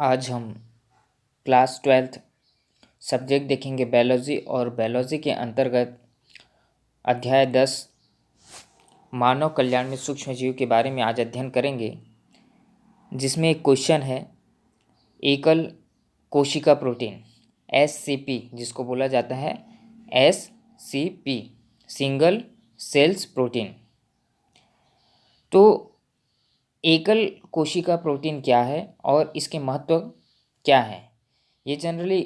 आज हम class 12th subject देखेंगे बायोलॉजी और बायोलॉजी के अंतर्गत अध्याय 10 मानव कल्याण में सूक्ष्म जीव के बारे में आज अध्ययन करेंगे, जिसमें एक क्वेश्चन है एकल कोशिका प्रोटीन SCP, जिसको बोला जाता है SCP सिंगल सेल्स प्रोटीन। तो एकल कोशिका प्रोटीन क्या है और इसके महत्व क्या है, ये जनरली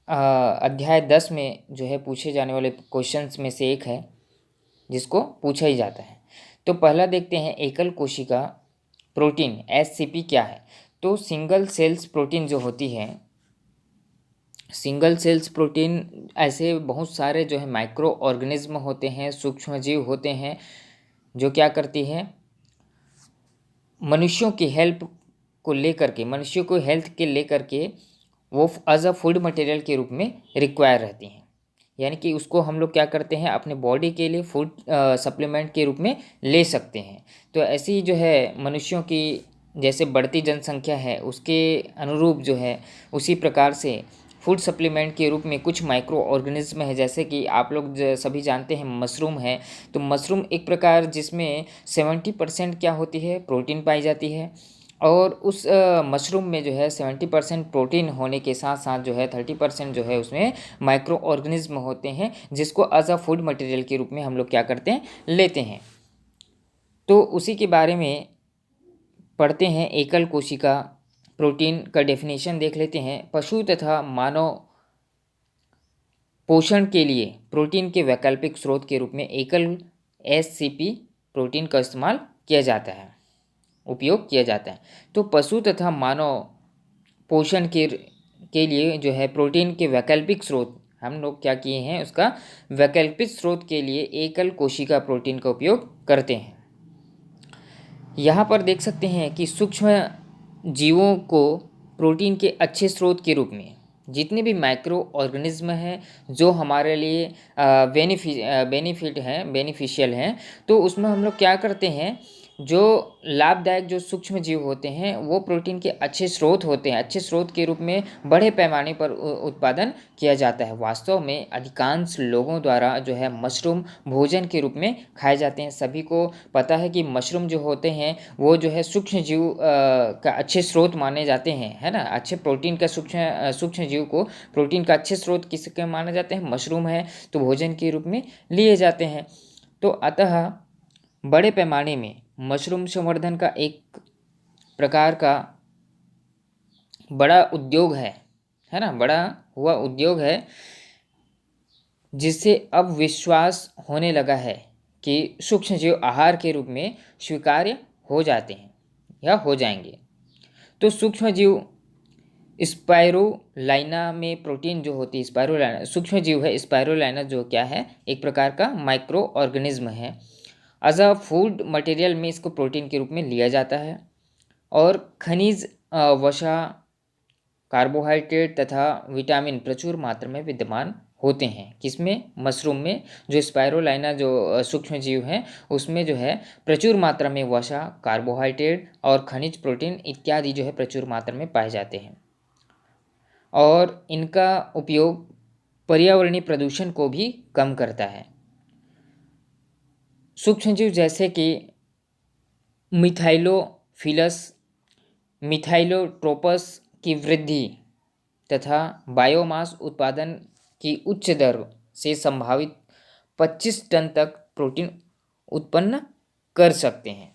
अध्याय 10 में जो है पूछे जाने वाले क्वेश्चंस में से एक है, जिसको पूछा ही जाता है। तो पहला देखते हैं एकल कोशिका प्रोटीन SCP क्या है। तो सिंगल सेल्स प्रोटीन जो होती है, सिंगल सेल्स प्रोटीन ऐसे बहुत सारे जो है माइक्रो ऑर्गेनिज्म होते हैं, सूक्ष्म जीव होते हैं, जो क्या करती है, मनुष्यों की हेल्प को लेकर के, मनुष्यों को हेल्थ के लेकर के वो एज अ फूड मटेरियल के रूप में रिक्वायर रहती हैं। यानी कि उसको हम लोग क्या करते हैं, अपने बॉडी के लिए फूड सप्लीमेंट के रूप में ले सकते हैं। तो ऐसी जो है मनुष्यों की जैसे बढ़ती जनसंख्या है, उसके अनुरूप जो है उसी प्रकार से फूड सप्लीमेंट के रूप में कुछ माइक्रो ऑर्गेनिज्म है, जैसे कि आप लोग सभी जानते हैं मशरूम है। तो मशरूम एक प्रकार जिसमें 70% क्या होती है, प्रोटीन पाई जाती है। और उस मशरूम में जो है 70% प्रोटीन होने के साथ साथ जो है 30% जो है उसमें माइक्रो ऑर्गेनिज्म होते हैं, जिसको एज अ फूड मटेरियल के रूप में हम लोग क्या करते हैं, लेते हैं। तो उसी के बारे में पढ़ते हैं। एकल कोशिका प्रोटीन का डेफिनेशन देख लेते हैं। पशु तथा मानव पोषण के लिए प्रोटीन के वैकल्पिक स्रोत के रूप में एकल SCP प्रोटीन का इस्तेमाल किया जाता है, उपयोग किया जाता है। तो पशु तथा मानव पोषण के लिए जो है प्रोटीन के वैकल्पिक स्रोत हम लोग क्या किए हैं, उसका वैकल्पिक स्रोत के लिए एकल कोशिका प्रोटीन का उपयोग करते हैं। यहाँ पर देख सकते हैं कि सूक्ष्म जीवों को प्रोटीन के अच्छे स्रोत के रूप में जितने भी माइक्रो ऑर्गेनिज्म हैं जो हमारे लिए बेनिफिशियल हैं, तो उसमें हम लोग क्या करते हैं, जो लाभदायक जो सूक्ष्म जीव होते हैं वो प्रोटीन के अच्छे स्रोत होते हैं। अच्छे स्रोत के रूप में बड़े पैमाने पर उत्पादन किया जाता है। वास्तव में अधिकांश लोगों द्वारा जो है मशरूम भोजन के रूप में खाए जाते हैं। सभी को पता है कि मशरूम जो होते हैं वो जो है सूक्ष्म जीव का अच्छे स्रोत माने जाते हैं, है ना। अच्छे प्रोटीन का सूक्ष्म जीव को प्रोटीन का अच्छे स्रोत किसके माने जाते हैं, मशरूम है, तो भोजन के रूप में लिए जाते हैं। तो अतः बड़े पैमाने में मशरूम संवर्धन का एक प्रकार का बड़ा उद्योग है ना, बड़ा हुआ उद्योग है, जिससे अब विश्वास होने लगा है कि सूक्ष्म जीव आहार के रूप में स्वीकार्य हो जाते हैं या हो जाएंगे। तो सूक्ष्म जीव स्पाइरोलाइना में प्रोटीन जो होती है, स्पाइरोलाइना सूक्ष्म जीव है। स्पाइरोलाइना जो क्या है, एक प्रकार का माइक्रो ऑर्गेनिज्म है। एज अ फूड मटेरियल में इसको प्रोटीन के रूप में लिया जाता है। और खनिज, वसा, कार्बोहाइड्रेट तथा विटामिन प्रचुर मात्रा में विद्यमान होते हैं। किसमें, मशरूम में। जो स्पाइरोलाइना जो सूक्ष्म जीव हैं उसमें जो है प्रचुर मात्रा में वसा, कार्बोहाइड्रेट और खनिज, प्रोटीन इत्यादि जो है प्रचुर मात्रा में पाए जाते हैं। और इनका उपयोग पर्यावरणीय प्रदूषण को भी कम करता है। सूक्ष्मजीव जैसे कि मिथाइलोफिलस, मिथाइलोट्रोपस की वृद्धि तथा बायोमास उत्पादन की उच्च दर से संभावित 25 टन तक प्रोटीन उत्पन्न कर सकते हैं।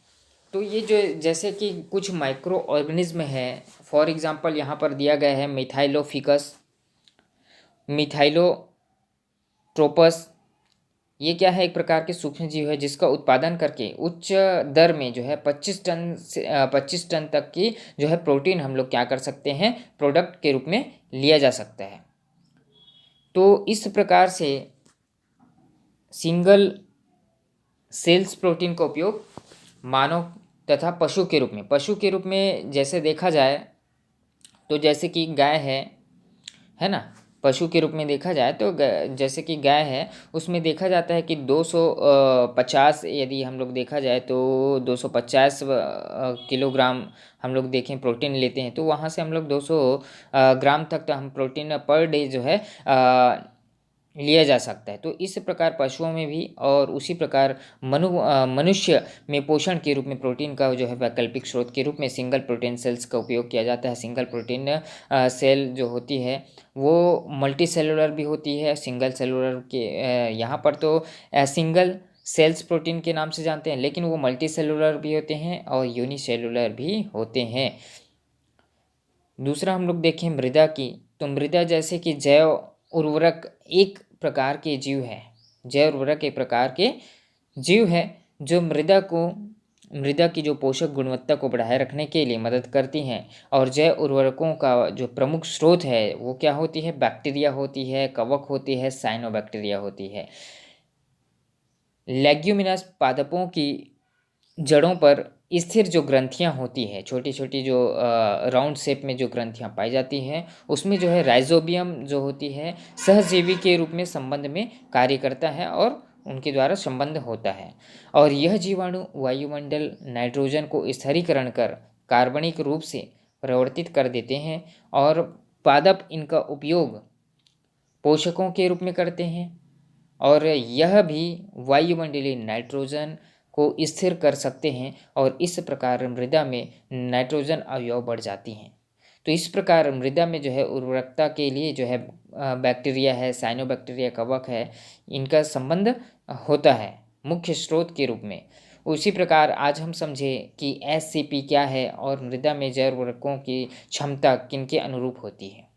तो ये जो जैसे कि कुछ माइक्रो ऑर्गेनिज्म है, फॉर एग्जांपल यहाँ पर दिया गया है मिथाइलोफिकस, मिथाइलोट्रोपस। ये क्या है, एक प्रकार के सूक्ष्म जीव है जिसका उत्पादन करके उच्च दर में जो है 25 टन तक की जो है प्रोटीन हम लोग क्या कर सकते हैं, प्रोडक्ट के रूप में लिया जा सकता है। तो इस प्रकार से सिंगल सेल्स प्रोटीन का उपयोग मानव तथा पशु के रूप में जैसे देखा जाए तो जैसे कि गाय है ना, पशु के रूप में देखा जाए तो जैसे कि गाय है, उसमें देखा जाता है कि 250, यदि हम लोग देखा जाए तो 250 किलोग्राम हम लोग देखें प्रोटीन लेते हैं, तो वहाँ से हम लोग 200 ग्राम तक तो हम प्रोटीन पर डे जो है लिया जा सकता है। तो इस प्रकार पशुओं में भी और उसी प्रकार मनुष्य में पोषण के रूप में प्रोटीन का जो है वैकल्पिक स्रोत के रूप में सिंगल प्रोटीन सेल्स का उपयोग किया जाता है। सिंगल प्रोटीन सेल जो होती है वो मल्टी सेलुलर भी होती है, सिंगल सेलुलर के यहाँ पर तो सिंगल सेल्स प्रोटीन के नाम से जानते हैं, लेकिन वो मल्टी सेलुलर भी होते हैं और यूनिसेलुलर भी होते हैं। दूसरा हम लोग देखें मृदा की, तो मृदा जैसे कि जैव उर्वरक एक प्रकार के जीव है, जैव उर्वरक एक प्रकार के जीव है जो मृदा की जो पोषक गुणवत्ता को बढ़ाए रखने के लिए मदद करती हैं। और जैव उर्वरकों का जो प्रमुख स्रोत है वो क्या होती है? बैक्टीरिया होती है, कवक होती है, साइनोबैक्टीरिया होती है। लेग्यूमिनस पादपों की जड़ों पर स्थिर जो ग्रंथियां होती है, छोटी छोटी जो राउंड शेप में जो ग्रंथियां पाई जाती हैं, उसमें जो है राइजोबियम जो होती है सहजीवी के रूप में संबंध में कार्य करता है और उनके द्वारा संबंध होता है। और यह जीवाणु वायुमंडल नाइट्रोजन को स्थिरीकरण कर कार्बनिक रूप से परिवर्तित कर देते हैं और पादप इनका उपयोग पोषकों के रूप में करते हैं और यह भी वायुमंडलीय नाइट्रोजन को स्थिर कर सकते हैं और इस प्रकार मृदा में नाइट्रोजन अवयव बढ़ जाती हैं। तो इस प्रकार मृदा में जो है उर्वरकता के लिए जो है बैक्टीरिया है, साइनोबैक्टीरिया, कवक है, इनका संबंध होता है मुख्य स्रोत के रूप में। उसी प्रकार आज हम समझे कि SCP क्या है और मृदा में जैव उर्वरकों की क्षमता किनके अनुरूप होती है।